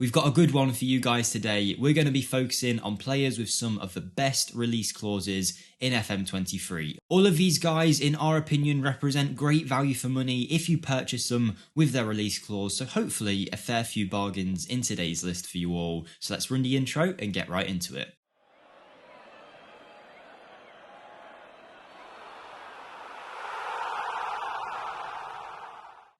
We've got a good one for you guys today. We're going to be focusing on players with some of the best release clauses in FM23. All of these guys, in our opinion, represent great value for money if you purchase them with their release clause, so hopefully a fair few bargains in today's list for you all. So let's run the intro and get right into it.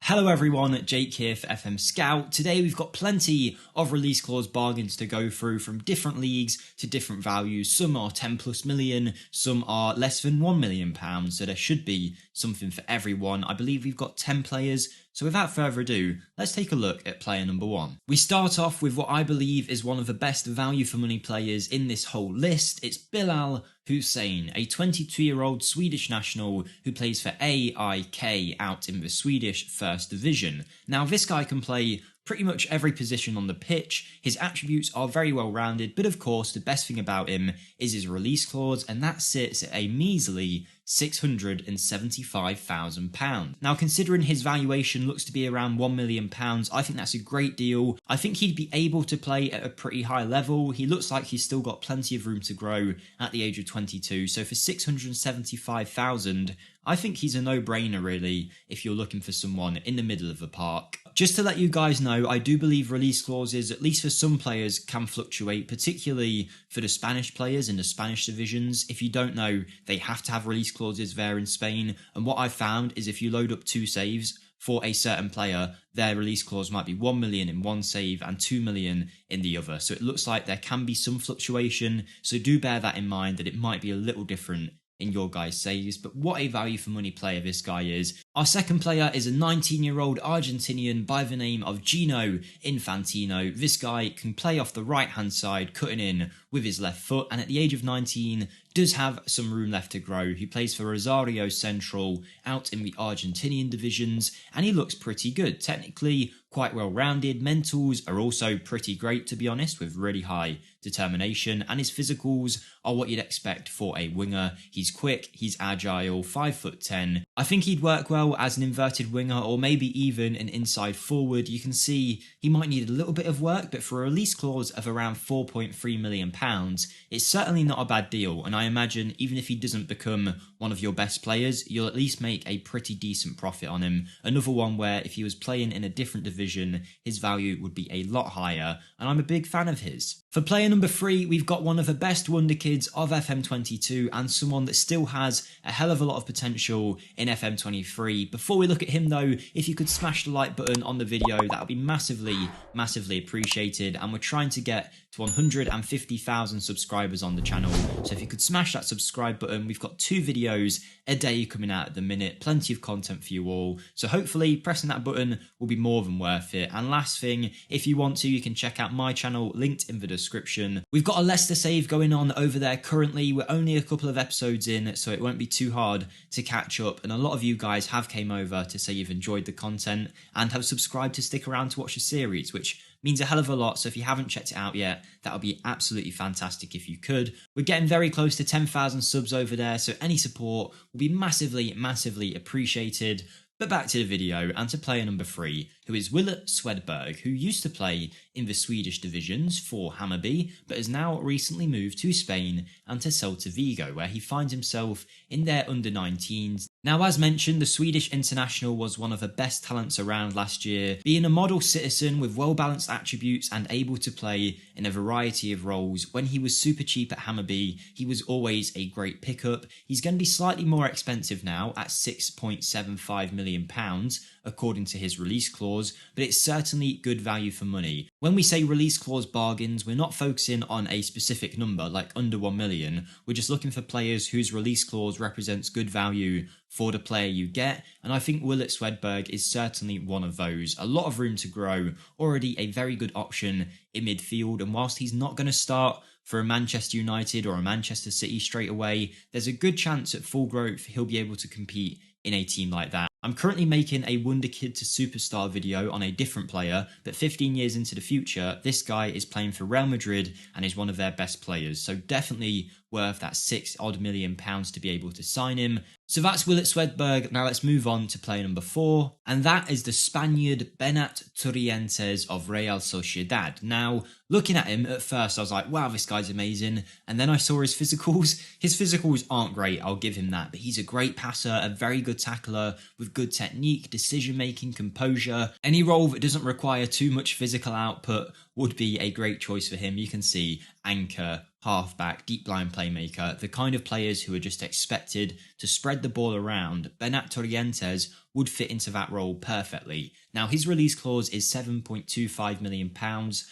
Hello everyone, Jake here for FM Scout. Today we've got plenty of release clause bargains to go through from different leagues to different values. Some are 10 plus million, some are less than £1 million, so there should be something for everyone. I believe we've got 10 players, so without further ado, let's take a look at player number 1. We start off with what I believe is one of the best value for money players in this whole list. It's Bilal Hussein, a 22-year-old Swedish national who plays for AIK out in the Swedish First Division. Now, this guy can play pretty much every position on the pitch. His attributes are very well rounded, but of course the best thing about him is his release clause, and that sits at a measly £675,000. Now, considering his valuation looks to be around £1 million, I think that's a great deal. I think he'd be able to play at a pretty high level. He looks like he's still got plenty of room to grow at the age of 22, so for £675,000, I think he's a no-brainer really if you're looking for someone in the middle of the park. Just to let you guys know, I do believe release clauses, at least for some players, can fluctuate, particularly for the Spanish players in the Spanish divisions. If you don't know, they have to have release clauses there in Spain, and what I've found is if you load up 2 saves for a certain player, their release clause might be 1 million in one save and 2 million in the other. So it looks like there can be some fluctuation, so do bear that in mind that it might be a little different in your guys' saves, but what a value for money player this guy is. Our second player is a 19-year-old Argentinian by the name of Gino Infantino. This guy can play off the right-hand side, cutting in with his left foot, and at the age of 19 does have some room left to grow. He plays for Rosario Central out in the Argentinian divisions, and he looks pretty good. Technically quite well rounded. Mentals are also pretty great, to be honest, with really high determination, and his physicals are what you'd expect for a winger. He's quick, he's agile, 5'10". I think he'd work well as an inverted winger or maybe even an inside forward. You can see he might need a little bit of work, but for a release clause of around £4.3 million, it's certainly not a bad deal, and I imagine even if he doesn't become one of your best players, you'll at least make a pretty decent profit on him. Another one where if he was playing in a different division, his value would be a lot higher, and I'm a big fan of his. For player number 3, we've got one of the best Wonderkids of FM22 and someone that still has a hell of a lot of potential in FM23. Before we look at him though, if you could smash the like button on the video, that would be massively appreciated, and we're trying to get to 150,000 subscribers on the channel, so if you could smash that subscribe button. We've got 2 videos a day coming out at the minute, plenty of content for you all, so hopefully pressing that button will be more than worth it. And last thing, if you want to, you can check out my channel linked in the description. We've got a Leicester save going on over there currently. We're only a couple of episodes in, so it won't be too hard to catch up, and a lot of you guys have came over to say you've enjoyed the content and have subscribed to stick around to watch the series, which means a hell of a lot. So if you haven't checked it out yet, that would be absolutely fantastic if you could. We're getting very close to 10,000 subs over there, so any support will be massively appreciated. But back to the video and to player number 3, who is Williot Swedberg, who used to play in the Swedish divisions for Hammarby, but has now recently moved to Spain and to Celta Vigo, where he finds himself in their under-19s. Now, as mentioned, the Swedish international was one of the best talents around last year, being a model citizen with well-balanced attributes and able to play in a variety of roles. When he was super cheap at Hammarby, he was always a great pickup. He's going to be slightly more expensive now at £6.75 million, according to his release clause, but it's certainly good value for money. When we say release clause bargains, we're not focusing on a specific number like under 1 million, we're just looking for players whose release clause represents good value for the player you get, and I think Williot Swedberg is certainly one of those. A lot of room to grow, already a very good option in midfield, and whilst he's not going to start for a Manchester United or a Manchester City straight away, there's a good chance at full growth he'll be able to compete in a team like that. I'm currently making a Wonderkid to Superstar video on a different player, but 15 years into the future, this guy is playing for Real Madrid and is one of their best players, so definitely worth that £6 million to be able to sign him. So that's Williot Swedberg. Now let's move on to player number 4, and that is the Spaniard Bernat Torrientes of Real Sociedad. Now, looking at him at first, I was like, wow, this guy's amazing. And then I saw his physicals. His physicals aren't great, I'll give him that, but he's a great passer, a very good tackler with good technique, decision-making, composure. Any role that doesn't require too much physical output would be a great choice for him. You can see anchor, halfback, deep line playmaker, the kind of players who are just expected to spread the ball around. Bernat Torrientes would fit into that role perfectly. Now, his release clause is £7.25 million.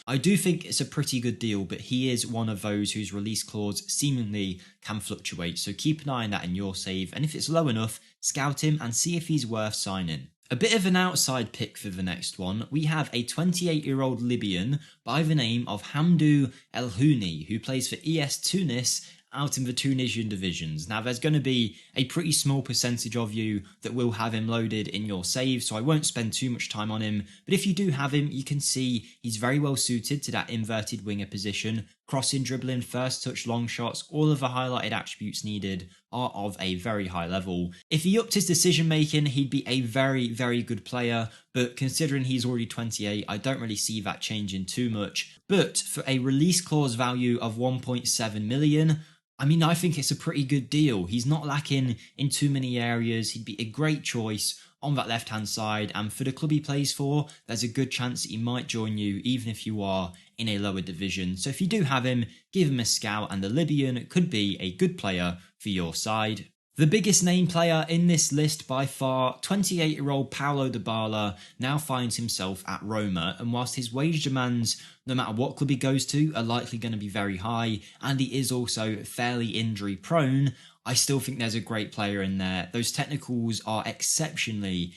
I do think it's a pretty good deal, but he is one of those whose release clause seemingly can fluctuate, so keep an eye on that in your save, and if it's low enough, scout him and see if he's worth signing. A bit of an outside pick for the next one, we have a 28-year-old Libyan by the name of Hamdou El Houni, who plays for ES Tunis out in the Tunisian divisions. Now, there's going to be a pretty small percentage of you that will have him loaded in your save, so I won't spend too much time on him, but if you do have him, you can see he's very well suited to that inverted winger position. Crossing, dribbling, first touch, long shots, all of the highlighted attributes needed are of a very high level. If he upped his decision making, he'd be a very, very good player, but considering he's already 28, I don't really see that changing too much. But for a release clause value of 1.7 million, I mean, I think it's a pretty good deal. He's not lacking in too many areas. He'd be a great choice on that left-hand side, and for the club he plays for, there's a good chance that he might join you even if you are in a lower division. So if you do have him, give him a scout, and the Libyan could be a good player for your side. The biggest name player in this list by far, 28-year-old Paulo Dybala, now finds himself at Roma, and whilst his wage demands, no matter what club he goes to, are likely going to be very high, and he is also fairly injury prone, I still think there's a great player in there. Those technicals are exceptionally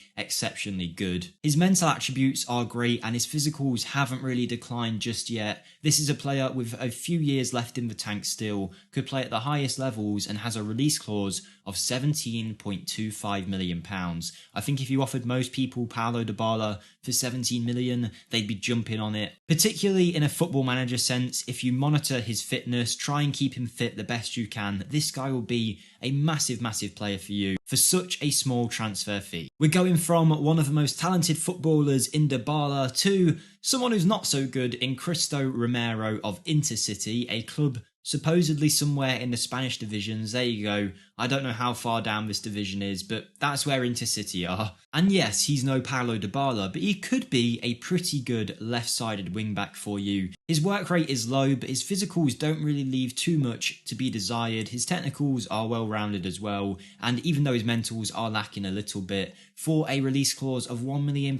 good. His mental attributes are great, and his physicals haven't really declined just yet. This is a player with a few years left in the tank still, could play at the highest levels, and has a release clause of £17.25 million. I think if you offered most people Paulo Dybala for 17 million, they'd be jumping on it. Particularly in a football manager sense, if you monitor his fitness, try and keep him fit the best you can, this guy will be a massive player for you for such a small transfer fee. We're going from one of the most talented footballers in Dybala to someone who's not so good in Cristo Romero of Intercity, a club supposedly somewhere in the Spanish divisions. There you go. I don't know how far down this division is, but that's where Intercity are. And yes, he's no Paulo Dybala, but he could be a pretty good left-sided wing-back for you. His work rate is low, but his physicals don't really leave too much to be desired. His technicals are well-rounded as well, and even though his mentals are lacking a little bit, for a release clause of £1 million,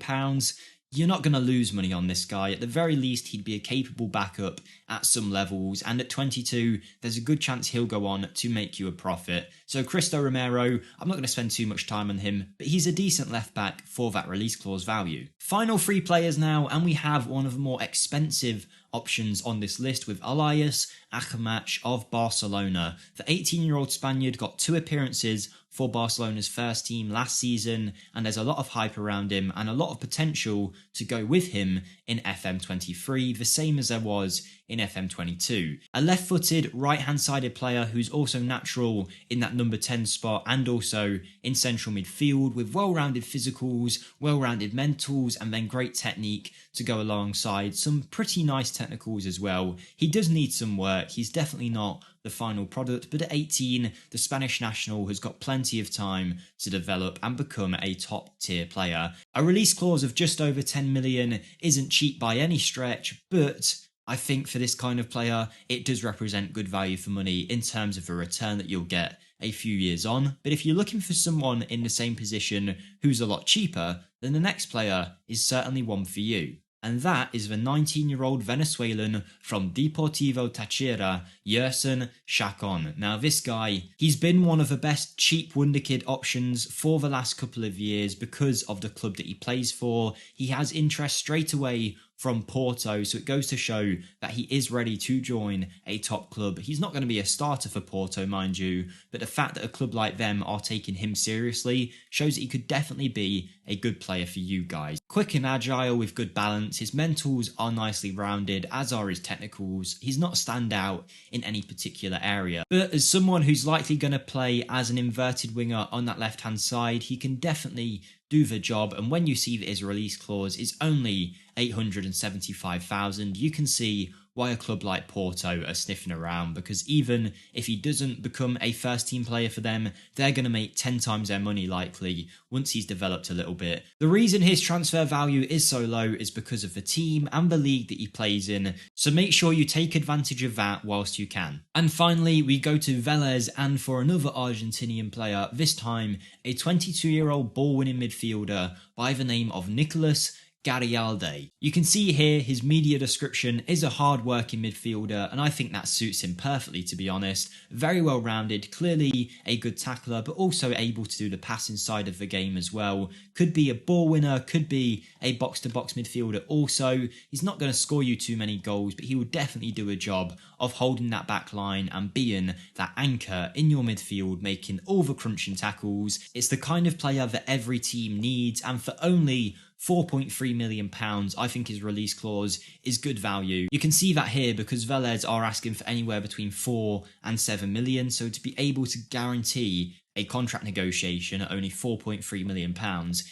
you're not going to lose money on this guy. At the very least, he'd be a capable backup at some levels, and at 22, there's a good chance he'll go on to make you a profit. So Cristo Romero, I'm not going to spend too much time on him, but he's a decent left back for that release clause value. Final 3 players now, and we have one of the more expensive options on this list with Ilias Akhomach of Barcelona. The 18-year-old Spaniard got 2 appearances for Barcelona's first team last season, and there's a lot of hype around him and a lot of potential to go with him in FM23, the same as there was in FM22. A left-footed, right-hand-sided player who's also natural in that number 10 spot and also in central midfield, with well-rounded physicals, well-rounded mentals, and then great technique to go alongside some pretty nice technicals as well. He does need some work. He's definitely not the final product, but at 18, the Spanish national has got plenty of time to develop and become a top tier player. A release clause of just over 10 million isn't cheap by any stretch, but I think for this kind of player, it does represent good value for money in terms of the return that you'll get a few years on. But if you're looking for someone in the same position who's a lot cheaper, then the next player is certainly one for you. And that is the 19-year-old Venezuelan from Deportivo Táchira, Yerson Chac3n. Now this guy, he's been one of the best cheap wonderkid options for the last couple of years because of the club that he plays for. He has interest straight away from Porto, so it goes to show that he is ready to join a top club. He's not going to be a starter for Porto, mind you, but the fact that a club like them are taking him seriously shows that he could definitely be a good player for you guys. Quick and agile with good balance, his mentals are nicely rounded, as are his technicals. He's not stand out in any particular area, but as someone who's likely going to play as an inverted winger on that left hand side, he can definitely do the job. And when you see that his release clause is only 875,000, you can see why a club like Porto are sniffing around, because even if he doesn't become a first team player for them, they're going to make 10 times their money likely once he's developed a little bit. The reason his transfer value is so low is because of the team and the league that he plays in, so make sure you take advantage of that whilst you can. And finally, we go to Vélez, and for another Argentinian player, this time a 22-year-old ball-winning midfielder by the name of Nicol3s Garayalde. You can see here his media description is a hard-working midfielder, and I think that suits him perfectly, to be honest. Very well rounded, clearly a good tackler, but also able to do the passing side of the game as well. Could be a ball winner, could be a box-to-box midfielder also. He's not going to score you too many goals, but he will definitely do a job of holding that back line and being that anchor in your midfield, making all the crunching tackles. It's the kind of player that every team needs, and for only £4.3 million, I think his release clause is good value. You can see that here because Vélez are asking for anywhere between 4 and 7 million, so to be able to guarantee a contract negotiation at only £4.3 million,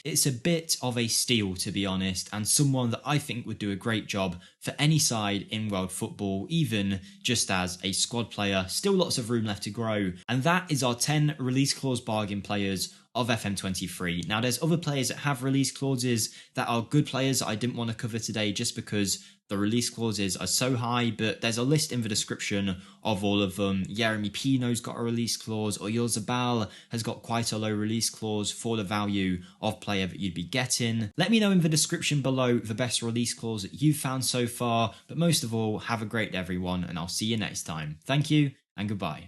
it's a bit of a steal, to be honest, and someone that I think would do a great job for any side in world football, even just as a squad player. Still lots of room left to grow, and that is our 10 release clause bargain players of FM23. Now, there's other players that have release clauses that are good players that I didn't want to cover today just because the release clauses are so high, but there's a list in the description of all of them. Yeremy Pino's got a release clause, Oyarzabal has got quite a low release clause for the value of player that you'd be getting. Let me know in the description below the best release clause that you've found so far, but most of all, have a great day everyone, and I'll see you next time. Thank you and goodbye.